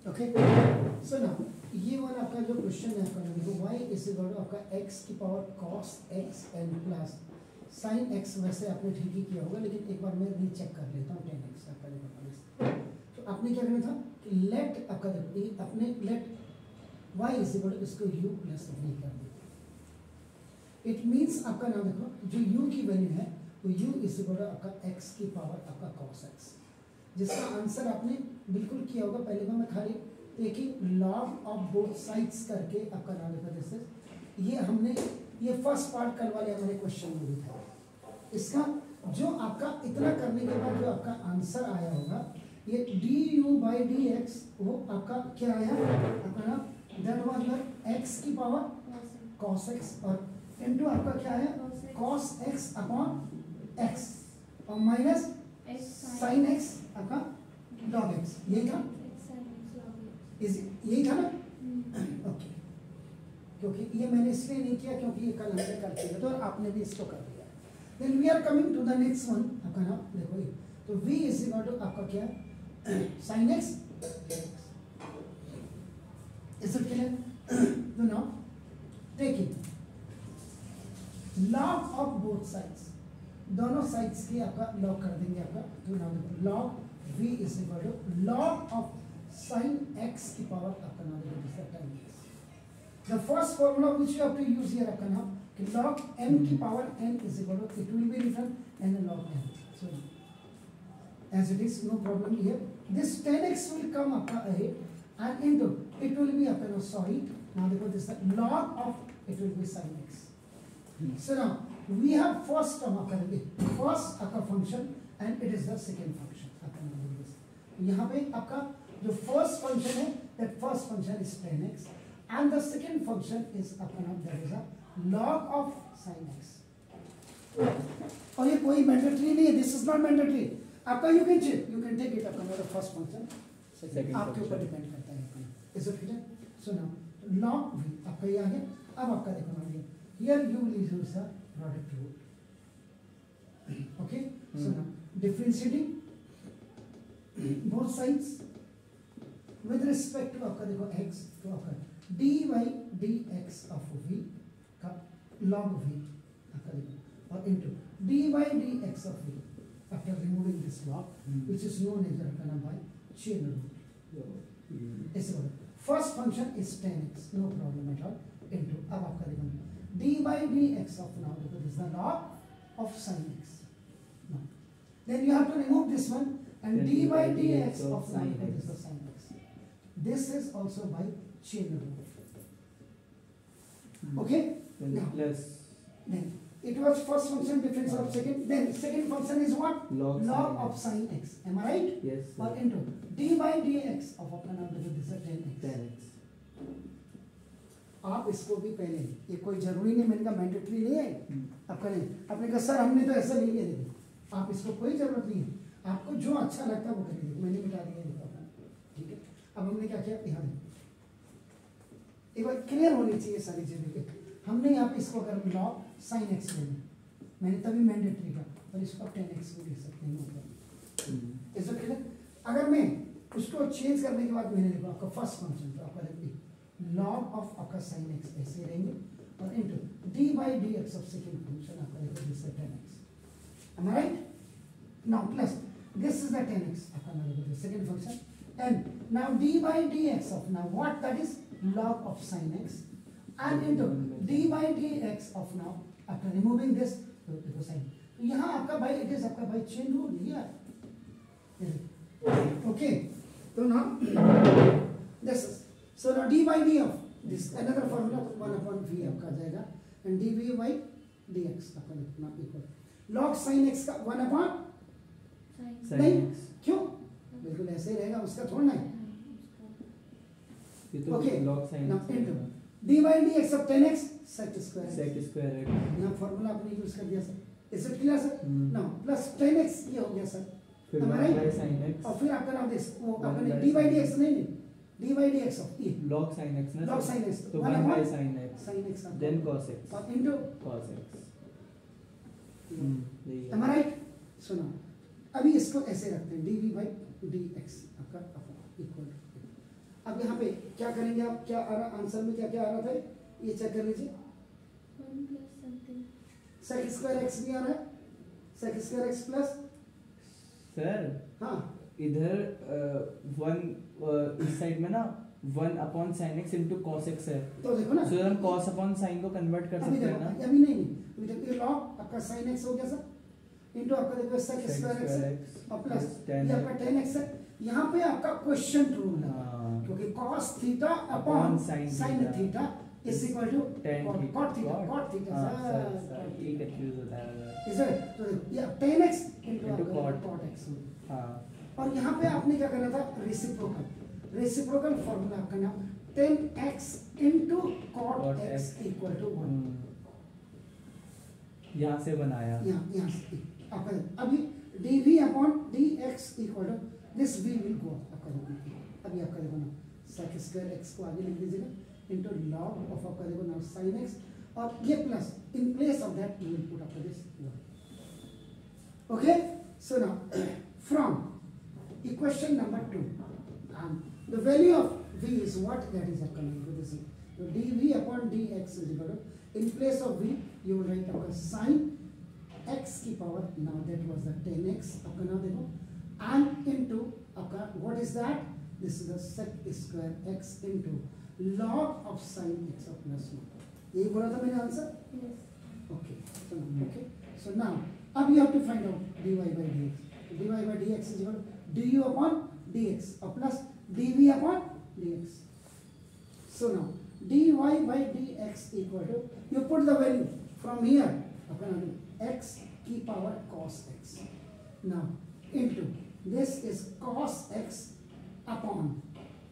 Okay so ना ये वाला आपका जो क्वेश्चन है आपका देखो y इज इक्वल टू आपका x की power cos x n plus sin x, वैसे आपने ठीक ही किया होगा लेकिन एक बार मैं रीचेक कर लेता हूँ 10x आपका देखो। तो आपने क्या करना था कि लेट आपका देखो अपने let y is equal to इसको u प्लस v कर दिया। इट मीन्स आपका नाम देखो जो u की वैल्यू है वो u इज इक्वल टू आपका x की पावर आपका cos x, जिसका आंसर आपने बिल्कुल किया होगा। पहले मैं खाली देखिए लॉग ऑफ बोथ साइड्स करके आपका नाम देखो जैसे ये हमने ये फर्स्ट पार्ट कल वाले हमारे क्वेश्चन में भी था। इसका जो आपका इतना करने के बाद जो आपका आंसर आया होगा ये du/dx वो आपका क्या आया आपका नाम दैट वाज x की पावर cos x और इनटू आपका क्या है cos x अपॉन x और माइनस sin x आपका log x, यही था यही था ना। ओके क्योंकि ये मैंने इसलिए नहीं किया क्योंकि ये कल हमने कर दिया तो आपने भी इसको कर दिया। Then we are coming to the next one आपका नाम देखो ये तो v इज इक्वल टू आपका क्या sin x is it clear. तो now take it log of both sides, दोनों साइड्स की आपका log कर देंगे आपका। तो now log v is equal to log of sin x की पावर आपका नाम है tan x। The first formula which you have to use here आपका नाम कि log m की power n is equal to it will be written n log n. So as it is no problem here. This tan x will come आपका ahead and into it will be आपका now देखो this log of it will be sin x. So now we have first term आपका first आपका function and it is the second function आपका नाम है। यहाँ पे आपका जो फर्स्ट फंक्शन है that first function is tan x and the second function is अपना that is a log of sin x। और ये कोई मैंडेटरी नहीं है, this is not mandatory आपका you can take it अपना the first function आपके ऊपर डिपेंड करता है अपना। is it clear? So now log v आपका ये आ गया। अब आपका देखो ना here you will use the product rule। okay so now differentiating both sides with respect to आपका देखो x तो आपका dy/dx of v का log v आपका देखो और into dy/dx of v after removing this log which is known as आपका नाम by chain rule। ऐसे बोलो first function is tan x no problem at all into अब आपका देखो dy/dx of now because this is the log of sin x। now then you have to remove this one and dy/dx of now because this is the sin x। This is also by chain rule। okay now plus then it was first function difference of second, then second function is what log of sin x, am I right? yes or into dy/dx of अपना नाम देखो this is tan x। आप इसको भी पहले ये कोई जरूरी नहीं मैंने कहा मैंडेटरी नहीं है आपका नहीं आपने कहा सर हमने तो ऐसा नहीं किया देखो आप इसको कोई जरूरत नहीं है आपको जो अच्छा लगता है वो करिए मैंने मिटा दिया ठीक है। अब हमने क्या किया यहाँ एक बार क्लियर होनी चाहिए सारी चीजें। हमने यहाँ पे इसको अगर लॉग sin x लेना मैंने तभी मैंडेटरी का और इसको tan x भी ले सकते हैं ऐसा क्लियर। अगर मैं उसको चेंज करने के बाद मैंने देखो आपका फर्स्ट फंक्शन तो आपका देखिए log of आपका sin x ऐसे रहेंगे और into dy/dx of second function आपका देखो this is tan x, am I right? now plus this is the tan x आपका नाम देखो second function and now dy/dx of now what that is log of sin x and into dy/dx of now after removing this तो sin तो यहाँ आपका भाई it is आपका भाई chain rule here okay तो now this is so now dy/d of this another formula 1/v आपका आ जाएगा and dv/dx आपका लिखना इक्वल log sin x का 1/sin x क्यों बिल्कुल ऐसे ही रहेगा उसका थोड़ा ना okay log sin now into dy/dx of tan x sec square x यहाँ फॉर्मूला आपने यूज कर दिया sir is it clear sir. now plus tan x ये हो गया सर फिर sin x और फिर आपका नाम दिस वो आपने dy/dx नहीं dy/dx of e log sin x ना log sin x तो 1/sin x then cos x और into cos x am I right? so now अभी इसको ऐसे रखते हैं dv/dx आपका इक्वल अब यहाँ पे क्या करेंगे आप, क्या आ रहा आंसर में, क्या क्या आ रहा था ये चेक कर लीजिए। 1 plus something. Sec square x भी आ रहा है, sec square x plus, sir हाँ इधर इस साइड में ना 1 upon sine x into cos x है, तो देखो ना, सो हम कॉस अपॉन साइन को कन्वर्ट कर अभी सकते हैं देखो ना। अभी नहीं, अभी देखो ये लॉग आपका साइन एक्स हो गया सर, इंटू आपका देखो सेक स्क्वायर एक्स है और प्लस ये आपका tan x है। यहाँ पे आपका क्वेश्चन रूल है, हाँ। क्योंकि cos theta upon sin theta is equal to cot theta, cot theta sir, ठीक है, कंफ्यूज होता है इसे तो देखो ये tan x Into into cot. cot x, हाँ। और यहाँ पे आपने क्या करना था, रेसिप्रोकल फार्मूला आपका नाम tan x into cot x equal to 1, यहाँ से बनाया, यहाँ से आपका अभी dv upon dx equal to this v will go आपका देखो, अभी आपका देखो ना sec स्क्वायर x को आगे लिख दीजिएगा इनटू log ऑफ आपका देखो ना sin x, और ये plus in place of that you will put आपका this 1। Okay, so now from equation number 2 the value of v is what, that is coming to this, so dv upon dx is equal to, in place of v you will write आपका sin x की power, now that was the 10x आपका now देखो, and into आपका what is that, this is the sec square x into log of sin x of plus 1, यही बोला था मैंने answer. Yes. Okay, so now अब you have to find out dy by dx, dy by dx is equal to du upon dx और plus dv upon dx, so now dy by dx equal to, you put the value from here upon x की power cos x, now into this is cos x upon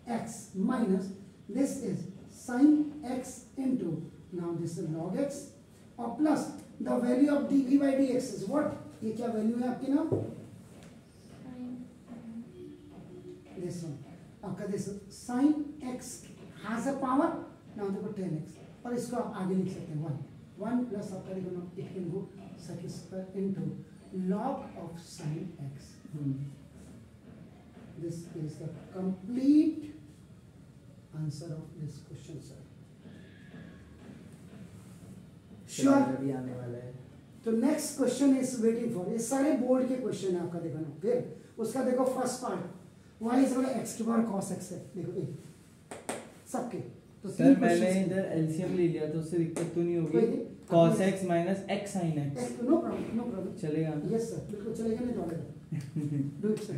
x minus this is sin x into, now this is log x और plus the value of dv by dx is what, ये क्या value है आपकी ना, this one आपका this sin x has a power, now देखो 10x और इसको आप आगे लिख सकते हैं 1 प्लस आपका देखो ना it can go sec square into log of sin x, this is the complete answer of this question sir, sure। अभी आने वाला है। तो next question is waiting for, ये सारे बोर्ड के क्वेश्चन है आपका देखो ना, फिर उसका देखो first part y is equal x की पावर cos x है, देखो ये सबके तो सर मैंने इधर एलसीएम ले लिया तो उससे दिक्कत तो नहीं होगी, cos x minus x sin x, no problem चलेगा? यस सर बिल्कुल चलेगा, नहीं दौड़ेगा, डू इट सर।